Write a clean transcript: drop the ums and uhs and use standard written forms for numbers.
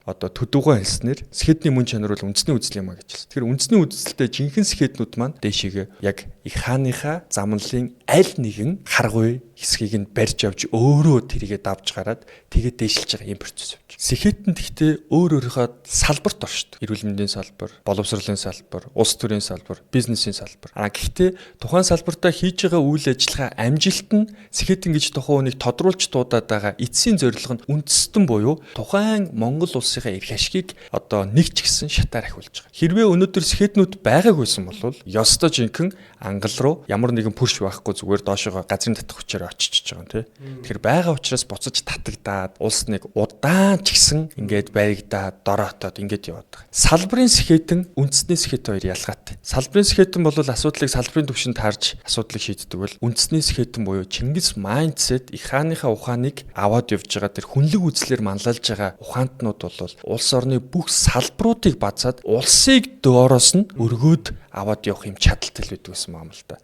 одоо төдөгөө хэлснээр сэхэдний мөн чанар бол үндэсний үзэл юм а гэж хэлсэн. Тэгэхээр үндэсний үзэлтэй жинхэнэ сэхэднүүд маань дээшээгээ яг их хааныхаа замналын аль нэгэн харгуй хэсгийг нь барьж авч өөрөө тэрийгэ давж гараад тэгээд дээшилж байгаа юм процесс явж. Сэхэтэн гэхдээ өөрийнхөө салбарт оршдог. Эрүүл мэндийн салбар, боловсролын салбар, улс төрийн салбар, бизнесийн салбар. Гэхдээ тухайн салбартаа хийж байгаа үйл ажиллагаа амжилт нь сэхэтэн гэж тухайн хүнийг тодруулж дуудаад байгаа эцсийн зорилго нь үндэстэн буюу тухайн Монгол улсынхаа эрх ашгийг одоо нэг ч гэсэн шатаар ахиулж байгаа. Хэрвээ өнөөдөр сэхэтнүүд байгаагүйсэн бол ёстой жинхэнэ ангал руу ямар нэгэн пүрш байхгүй зүгээр доошоо газрын татах хүчээр очиж байгаа юм тий. Тэгэхээр байгаа учраас буцаж татагдаад улс нэг удаан ч гэсэн ингээд баригдаад дороотоод ингээд яваад байгаа. Салбарын сэхэтэн үндэсний сэхэт хоёр ялгаатай. Салбарын сэхэтэн бол асуудлыг салбарын түвшинд харж асуудлыг шийддэг бол үндэсний сэхэтэн буюу Чингис майндсет их хааныхаа ухааныг аваад явж байгаа тэр хүнлэг үзлээр манлайлж байгаа ухаантнууд бол улс орны бүх салбаруудыг базаад улсыг доороос нь өргөөд аваад явах юм чадaltaй л байдаг гэсэн юм аа л да.